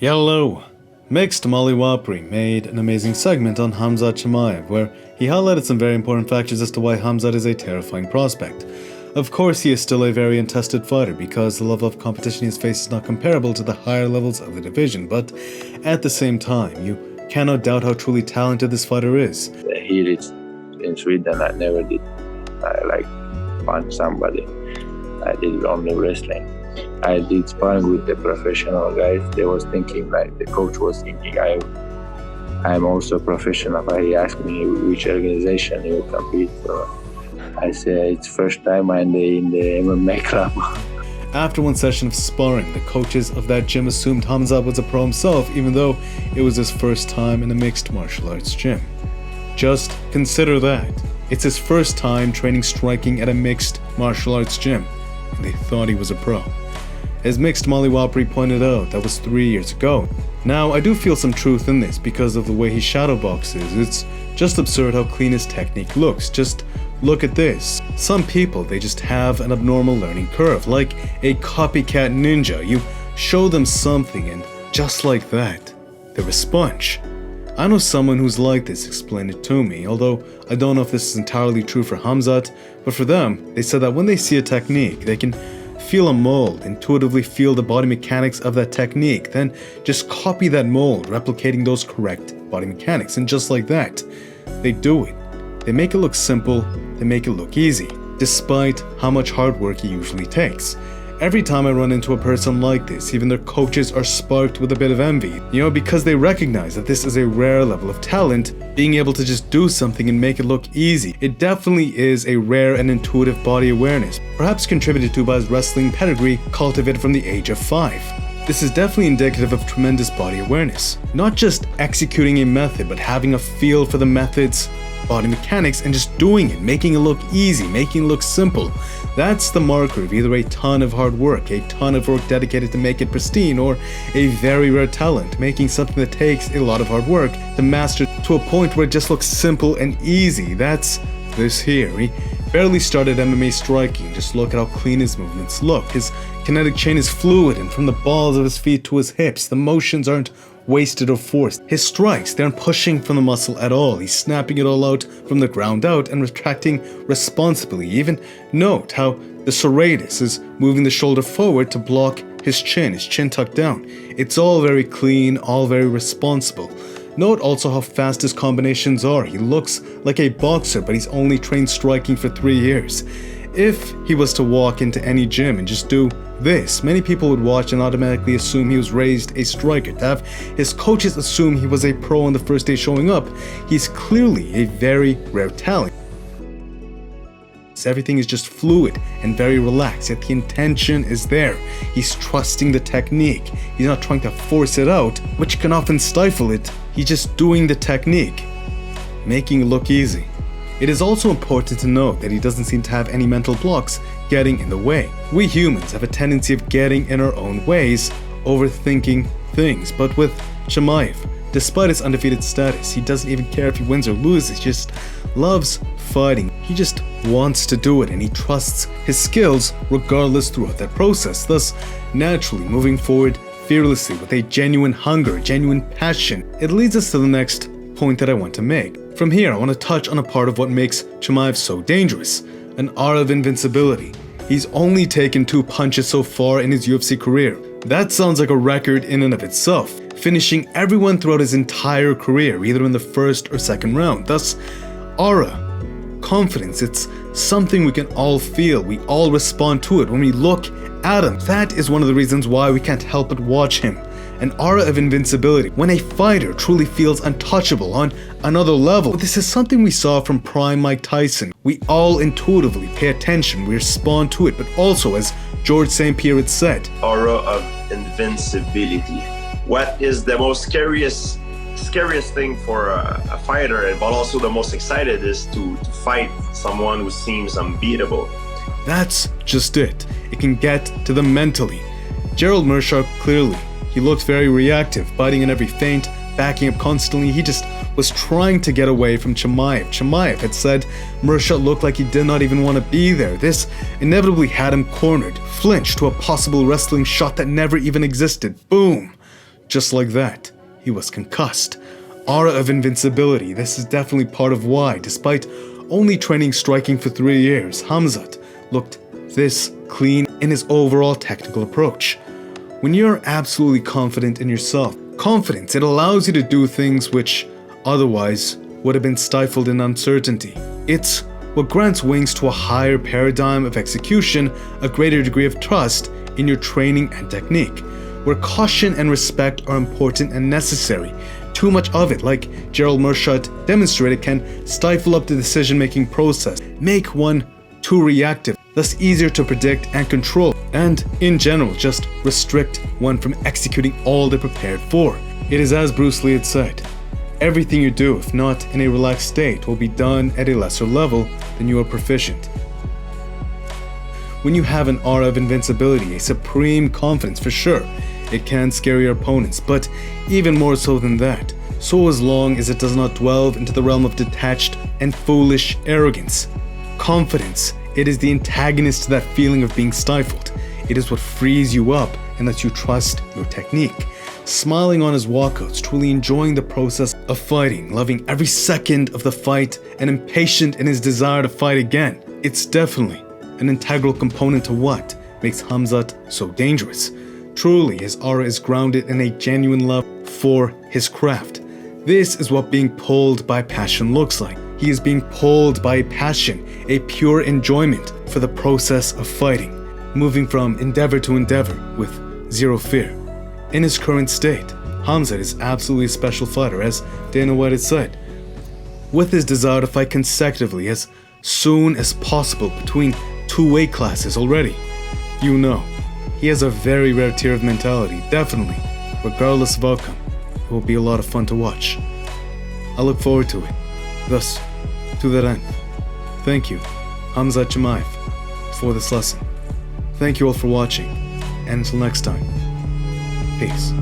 Hello! Mixed Molly Wapri made an amazing segment on Khamzat Chimaev where he highlighted some very important factors as to why Khamzat is a terrifying prospect. Of course, he is still a very untested fighter because the level of competition he has faced is not comparable to the higher levels of the division, but at the same time, you cannot doubt how truly talented this fighter is. Here in Sweden, I never did punch somebody. I did only wrestling. I did sparring with the professional guys. They was thinking, the coach was thinking, I'm also professional. He asked me which organization you compete. So I said it's first time I'm in the MMA club. After one session of sparring, the coaches of that gym assumed Khamzat was a pro himself, even though it was his first time in a mixed martial arts gym. Just consider that. It's his first time training striking at a mixed martial arts gym, and they thought he was a pro. As Mixed Molly Wapri pointed out, that was 3 years ago. Now, I do feel some truth in this because of the way he shadow boxes. It's just absurd how clean his technique looks. Just look at this. Some people, they just have an abnormal learning curve, like a copycat ninja. You show them something and just like that, they're a sponge. I know someone who's like this explained it to me, although I don't know if this is entirely true for Khamzat, but for them, they said that when they see a technique, they can feel a mold, intuitively feel the body mechanics of that technique, then just copy that mold, replicating those correct body mechanics, and just like that, they do it. They make it look simple, they make it look easy, despite how much hard work it usually takes. Every time I run into a person like this, even their coaches are sparked with a bit of envy, because they recognize that this is a rare level of talent, being able to just do something and make it look easy. It definitely is a rare and intuitive body awareness, perhaps contributed to by his wrestling pedigree cultivated from the age of 5. This is definitely indicative of tremendous body awareness. Not just executing a method, but having a feel for the method's body mechanics and just doing it, making it look easy, making it look simple. That's the marker of either a ton of hard work, a ton of work dedicated to make it pristine, or a very rare talent, making something that takes a lot of hard work to master to a point where it just looks simple and easy. That's this here. He barely started MMA striking. Just look at how clean his movements look. His kinetic chain is fluid, and from the balls of his feet to his hips, the motions aren't wasted or forced. His strikes, they aren't pushing from the muscle at all. He's snapping it all out from the ground out and retracting responsibly. Even note how the serratus is moving the shoulder forward to block his chin tucked down. It's all very clean, all very responsible. Note also how fast his combinations are. He looks like a boxer, but he's only trained striking for 3 years. If he was to walk into any gym and just do this, many people would watch and automatically assume he was raised a striker. To have his coaches assume he was a pro on the first day showing up, he's clearly a very rare talent. Everything is just fluid and very relaxed, yet the intention is there. He's trusting the technique. He's not trying to force it out, which can often stifle it. He's just doing the technique, making it look easy. It is also important to note that he doesn't seem to have any mental blocks getting in the way. We humans have a tendency of getting in our own ways, overthinking things, but with Chimaev, despite his undefeated status, he doesn't even care if he wins or loses. He just loves fighting. He just wants to do it, and he trusts his skills regardless throughout that process, thus naturally moving forward fearlessly with a genuine hunger, genuine passion. It leads us to the next point that I want to make. From here, I want to touch on a part of what makes Chimaev so dangerous, an aura of invincibility. He's only taken 2 punches so far in his UFC career. That sounds like a record in and of itself, finishing everyone throughout his entire career, either in the first or second round. Thus, aura, confidence, it's something we can all feel. We all respond to it when we look at him. That is one of the reasons why we can't help but watch him. An aura of invincibility, when a fighter truly feels untouchable on another level. This is something we saw from prime Mike Tyson. We all intuitively pay attention, we respond to it, but also, as George St. Pierre had said, aura of invincibility. What is the most scariest thing for a fighter, but also the most excited, is to fight someone who seems unbeatable. That's just it. It can get to them mentally. Gerald Meerschaert clearly. He looked very reactive, biting in every feint, backing up constantly. He just was trying to get away from Chimaev. Chimaev had said Meerschaert looked like he did not even want to be there. This inevitably had him cornered, flinched to a possible wrestling shot that never even existed. Boom! Just like that, he was concussed. Aura of invincibility. This is definitely part of why, despite only training striking for 3 years, Khamzat looked this clean in his overall technical approach. When you're absolutely confident in yourself, confidence, it allows you to do things which otherwise would have been stifled in uncertainty. It's what grants wings to a higher paradigm of execution, a greater degree of trust in your training and technique, where caution and respect are important and necessary. Too much of it, like Gerald Meerschaert demonstrated, can stifle up the decision-making process, make one too reactive, thus easier to predict and control, and, in general, just restrict one from executing all they're prepared for. It is as Bruce Lee had said, everything you do, if not in a relaxed state, will be done at a lesser level than you are proficient. When you have an aura of invincibility, a supreme confidence for sure, it can scare your opponents, but even more so than that, so as long as it does not delve into the realm of detached and foolish arrogance. Confidence, it is the antagonist to that feeling of being stifled. It is what frees you up and lets you trust your technique. Smiling on his walkouts, truly enjoying the process of fighting, loving every second of the fight, and impatient in his desire to fight again. It's definitely an integral component to what makes Khamzat so dangerous. Truly, his aura is grounded in a genuine love for his craft. This is what being pulled by passion looks like. He is being pulled by a passion, a pure enjoyment for the process of fighting, moving from endeavor to endeavor with zero fear. In his current state, Khamzat is absolutely a special fighter, as Dana White had said, with his desire to fight consecutively as soon as possible between 2 weight classes already. You know, he has a very rare tier of mentality, definitely, regardless of outcome. It will be a lot of fun to watch. I look forward to it. Thus, to that end, thank you, Khamzat Chimaev, for this lesson. Thank you all for watching, and until next time, peace.